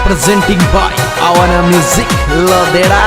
Presenting by Awana Music Lodera.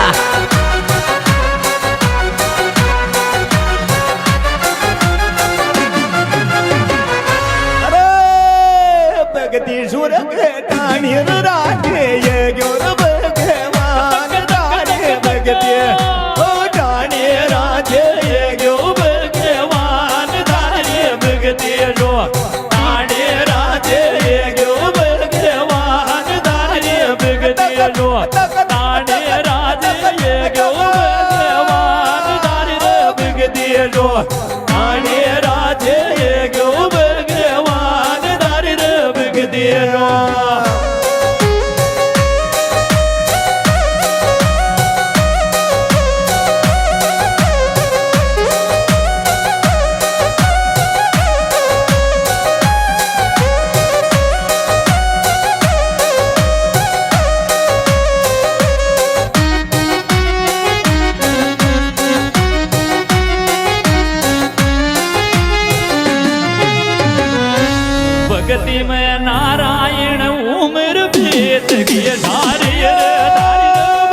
भक्ति में नारायण उम्र भेद के नारियल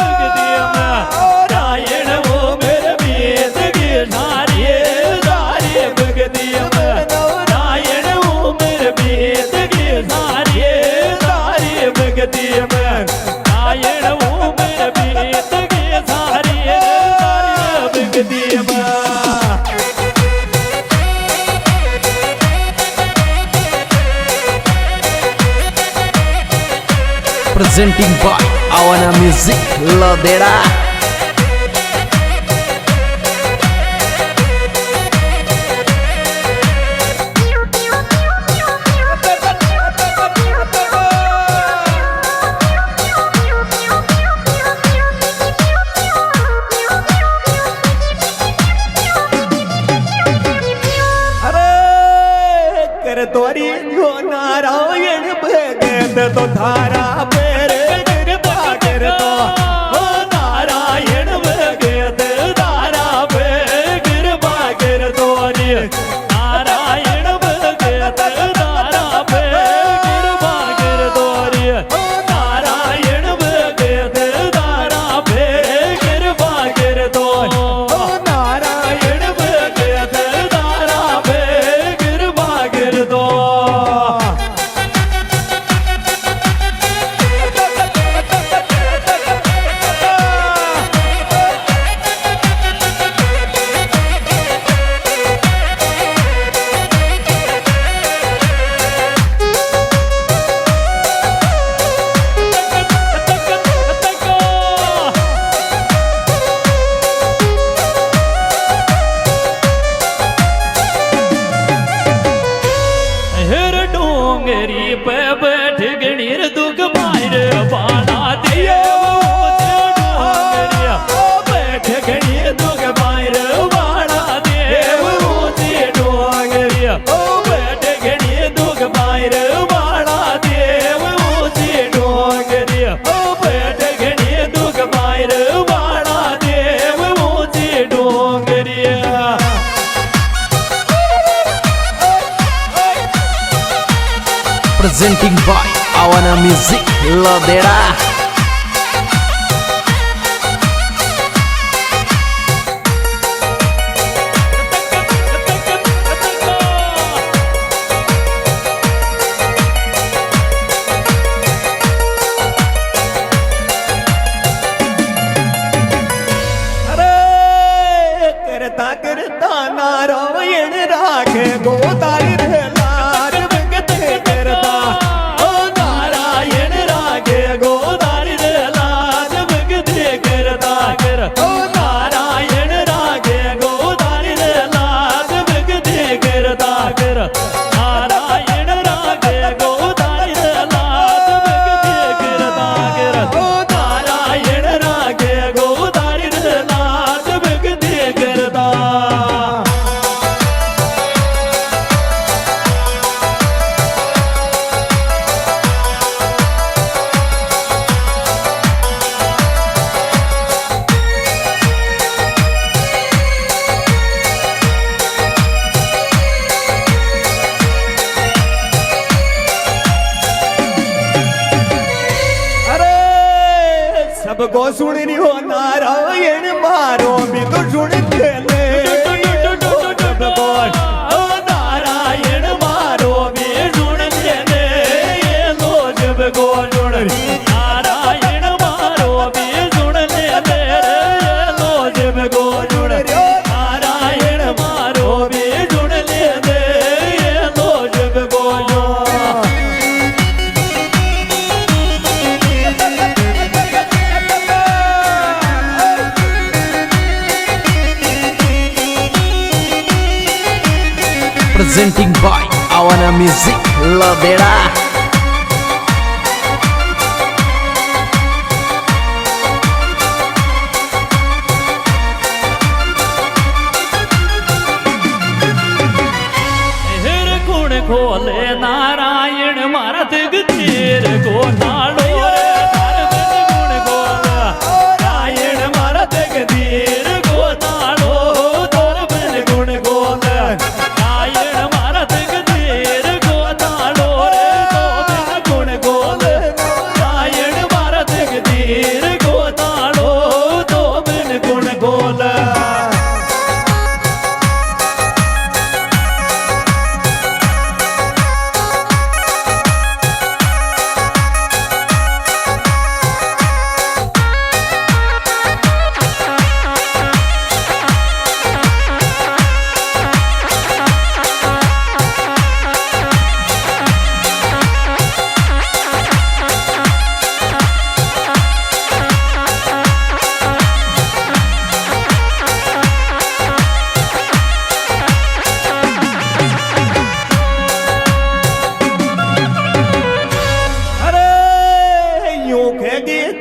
भक्ति में नारायण उम्र भेद के नारियल भक्ति में नारायण उम्र भेद के नारियल भक्ति में नारायण उम्र भेद के नारियल भक्ति में Presenting by Awana Music Lodera. तोरी जो नारायण भगत तो धारा पेरे कृपा कर तो नारायण भगत धारा पे कृपा कर तोरी नारायण भगत धारा पे कृपा कर तोरी नारायण भगत धारा पे कृपा कर तो नारायण भगत धारा पे कृपा कर दो डोंगरी पे बैठ गणीर दुख मार बाना दिया बैठ गणीर दुख मार बाना देव डोंगरी बैठ गणीर दुख मार बाना देव डोंगरी बैठ गणीर दुख मार बाना देव डोंगरी Presenting by Awana Music Lodera. करता करता नारायण राखे गोतारी लाज भगत करता ओ नारायण राखे गोतारी लाज भगत करता कर ओ नारायण राखे गोतारी लाज भगत करता कर नारायण राखे गोतारी लाज भगत करता कर ओ नारायण राखे गोतारी लाज भगत करता को सुन रियो नारायण मारो भी तो सुनते ले सबको नारायण मारो भी सुनते ले ये लो सबको सुन नारायण मारो भी सुन ले ये लो सबको सुन नारायण मारो भी सुन ले ये लो सबको Presenting by Awana Music Ladera. खोले नारायण मारा तिग तीर को नाड़ो रे गुण गोला नारायण मारा तिग तीर को नाड़ो तोर बिन गुण गोला नारायण मारा तिग तीर को नाड़ो रे तो बिन गुण गोला नारायण मारा तिग तीर को नाड़ो तो बिन गुण गोला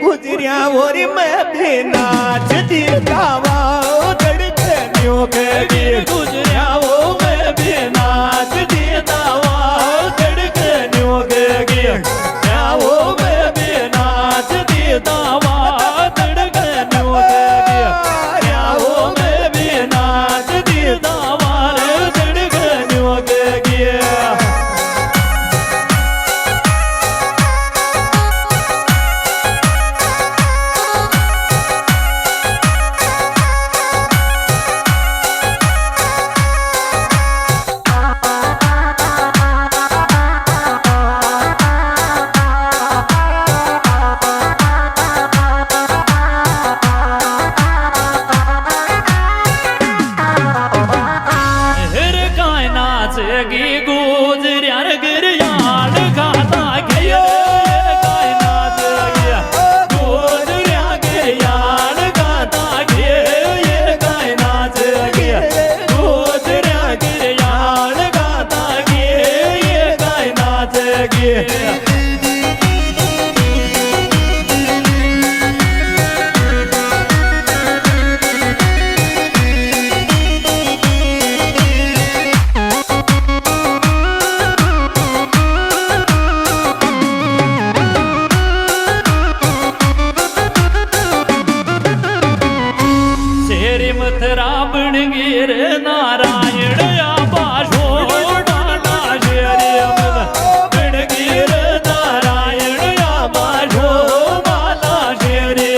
गुजरिया और मैं भी नाचती गावा धड़कनियों के गीत गुजरिया वो मैं भी नाचती गावा धड़कनियों के गीत क्या वो मैं भी नाचती गावा धड़कनियों के गीत क्या वो मैं भी नाचती गावा धड़कनियों के गीत गुजरियार गिरियाल गाता गया कायनात गया गुजरिया गिरियाल गाता गया ये कायनात गया गुजरिया गिरियाल गाता गया ये कायनात गया मथुरा बन गिर नारायण बाशो डाला शेरे बन गिर नारायण बाशो बाला शेरे